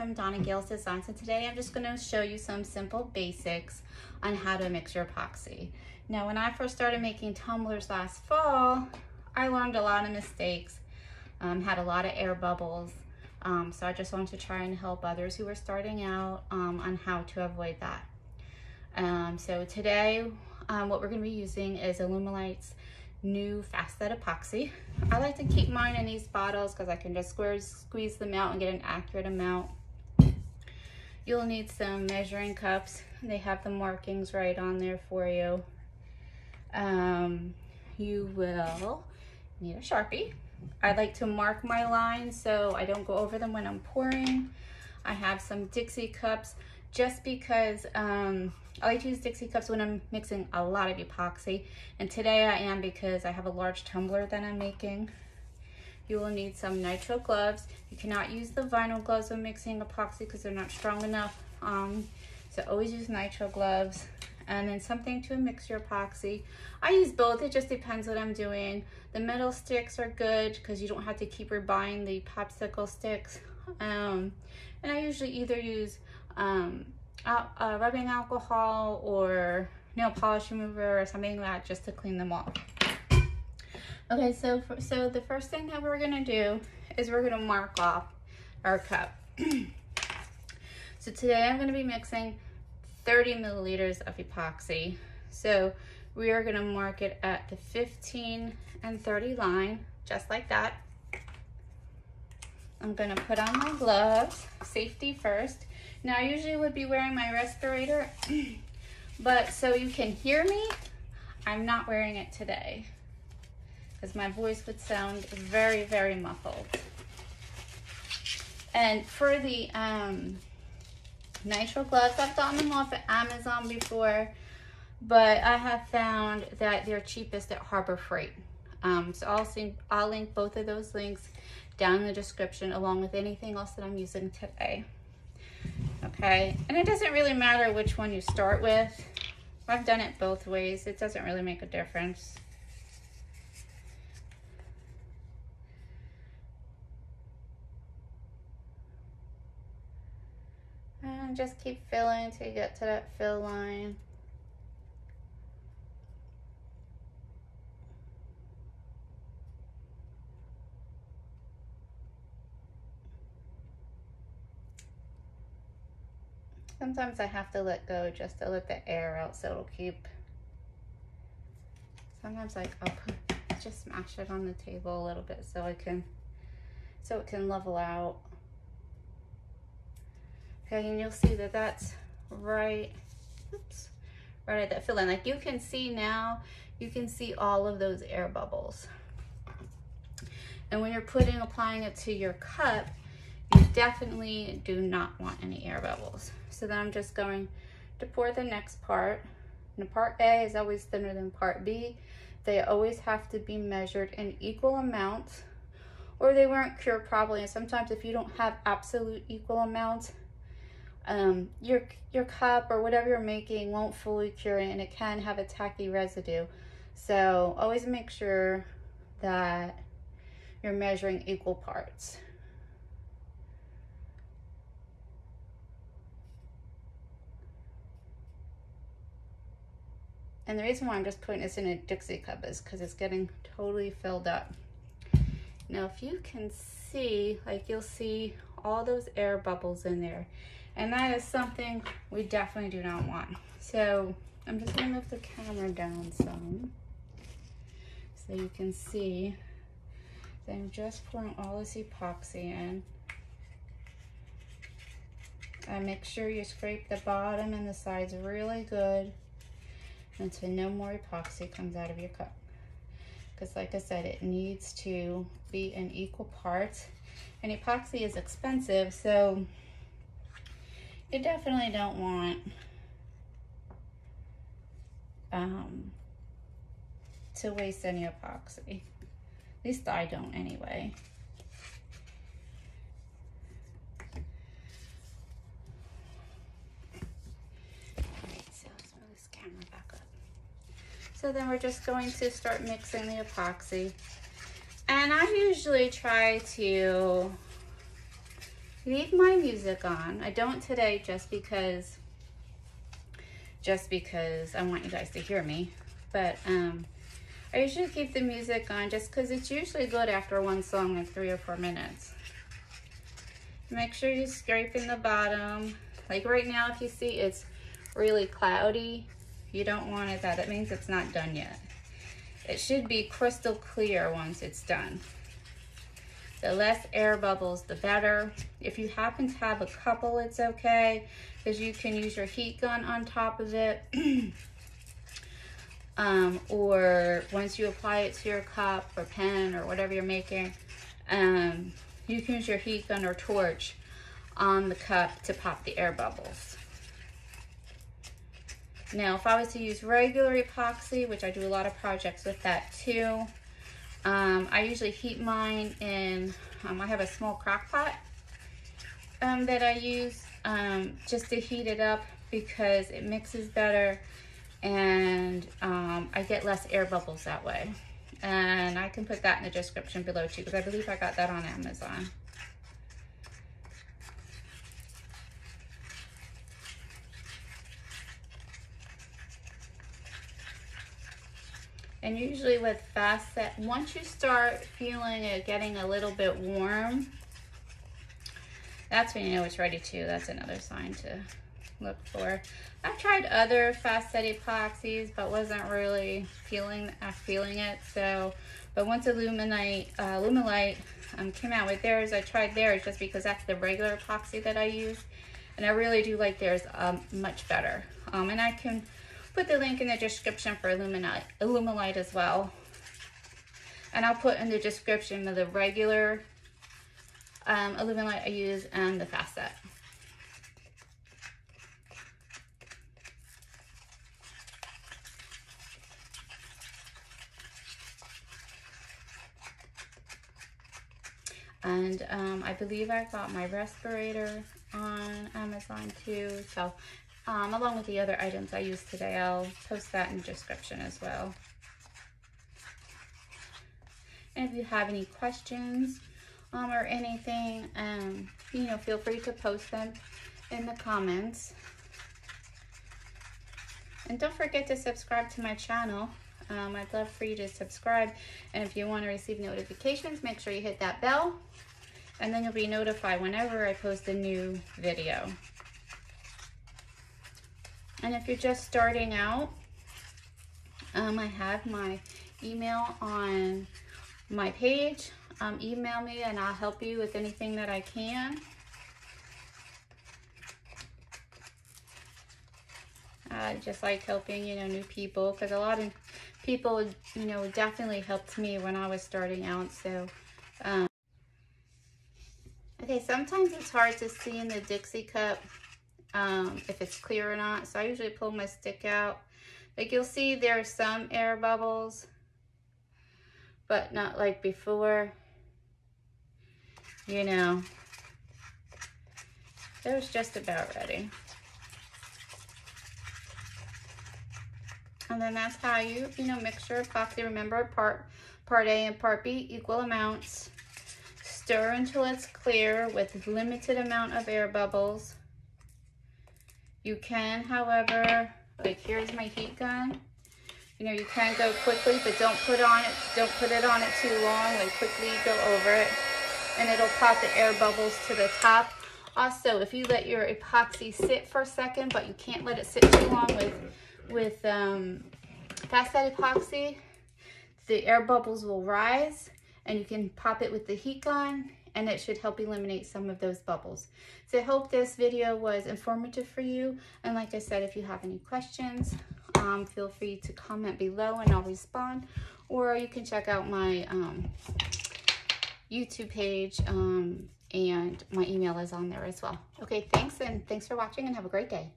from Donna Gale's Designs, and today I'm just going to show you some simple basics on how to mix your epoxy. Now, when I first started making tumblers last fall, I learned a lot of mistakes, had a lot of air bubbles, so I just wanted to try and help others who were starting out on how to avoid that. So today, what we're going to be using is Alumilite's new fast set epoxy. I like to keep mine in these bottles because I can just squeeze them out and get an accurate amount. You'll need some measuring cups. They have the markings right on there for you. You will need a Sharpie. I like to mark my lines so I don't go over them when I'm pouring. I have some Dixie cups just because I like to use Dixie cups when I'm mixing a lot of epoxy, and today I am because I have a large tumbler that I'm making. You will need some nitrile gloves. You cannot use the vinyl gloves when mixing epoxy because they're not strong enough, so always use nitrile gloves. And then something to mix your epoxy. I use both, it just depends what I'm doing. The metal sticks are good because you don't have to keep rebuying the popsicle sticks. And I usually either use rubbing alcohol or nail polish remover or something like that just to clean them off. Okay, so the first thing that we're gonna do is we're gonna mark off our cup. So today I'm gonna be mixing 30 milliliters of epoxy. So we are gonna mark it at the 15 and 30 line, just like that. I'm gonna put on my gloves, safety first. Now I usually would be wearing my respirator, but so you can hear me, I'm not wearing it today because my voice would sound very, very muffled. And for the nitrile gloves, I've gotten them off at Amazon before, but I have found that they're cheapest at Harbor Freight. So I'll link both of those links down in the description along with anything else that I'm using today. Okay, and it doesn't really matter which one you start with. I've done it both ways. It doesn't really make a difference. And just keep filling until you get to that fill line. Sometimes I have to let go just to let the air out so it'll keep. Sometimes I'll just smash it on the table a little bit so it can level out. Okay, and you'll see that that's right, oops, right at that fill line. Like you can see now, you can see all of those air bubbles. And when you're applying it to your cup, you definitely do not want any air bubbles. So then I'm just going to pour the next part. And part A is always thinner than part B. They always have to be measured in equal amounts or they weren't cured properly. And sometimes if you don't have absolute equal amounts, your cup or whatever you're making won't fully cure and it can have a tacky residue. So always make sure that you're measuring equal parts. And the reason why I'm just putting this in a Dixie cup is because it's getting totally filled up. Now, if you can see, like you'll see all those air bubbles in there. And that is something we definitely do not want. So I'm just gonna move the camera down some so you can see that I'm just pouring all this epoxy in. And make sure you scrape the bottom and the sides really good until no more epoxy comes out of your cup. Because like I said, it needs to be in equal parts. And epoxy is expensive, so you definitely don't want to waste any epoxy. At least I don't anyway. So then we're just going to start mixing the epoxy. And I usually try to leave my music on. I don't today just because I want you guys to hear me. But I usually keep the music on just because it's usually good after one song, like 3 or 4 minutes. Make sure you're scraping the bottom. Like right now, if you see it's really cloudy, you don't want it that. That means it's not done yet. It should be crystal clear once it's done. The less air bubbles, the better. If you happen to have a couple, it's okay, because you can use your heat gun on top of it. Or once you apply it to your cup or pen or whatever you're making, you can use your heat gun or torch on the cup to pop the air bubbles. Now, if I was to use regular epoxy, which I do a lot of projects with that too, I usually heat mine in, I have a small crock pot that I use just to heat it up because it mixes better, and I get less air bubbles that way. And I can put that in the description below too, because I believe I got that on Amazon. And usually with fast set, once you start feeling it getting a little bit warm, that's when you know it's ready to. That's another sign to look for. I've tried other fast set epoxies, but wasn't really feeling it. So, but once Lumilite came out with theirs, I tried theirs just because that's the regular epoxy that I use, and I really do like theirs much better. And I can put the link in the description for Lumilite as well. And I'll put in the description of the regular Lumilite I use and the fast set. And I believe I got my respirator on Amazon too. So along with the other items I used today, I'll post that in the description as well. And if you have any questions or anything, you know, feel free to post them in the comments. And don't forget to subscribe to my channel. I'd love for you to subscribe. And if you want to receive notifications, make sure you hit that bell, and then you'll be notified whenever I post a new video. And if you're just starting out, I have my email on my page. Email me and I'll help you with anything that I can. I just like helping, you know, new people, because a lot of people, you know, definitely helped me when I was starting out. So, okay, sometimes it's hard to see in the Dixie cup if it's clear or not. So I usually pull my stick out. Like you'll see there are some air bubbles, but not like before. You know, it was just about ready. And then that's how you mix your epoxy. Remember, part A and part B, equal amounts. Stir until it's clear with limited amount of air bubbles. You can, however, like here's my heat gun. You know, you can go quickly, but don't put it on it too long. Like quickly go over it, and it'll pop the air bubbles to the top. Also, if you let your epoxy sit for a second, but you can't let it sit too long with fast set epoxy, the air bubbles will rise, and you can pop it with the heat gun, and it should help eliminate some of those bubbles. So I hope this video was informative for you. And like I said, if you have any questions, feel free to comment below and I'll respond. Or you can check out my YouTube page, and my email is on there as well. Okay, thanks, and thanks for watching, and have a great day.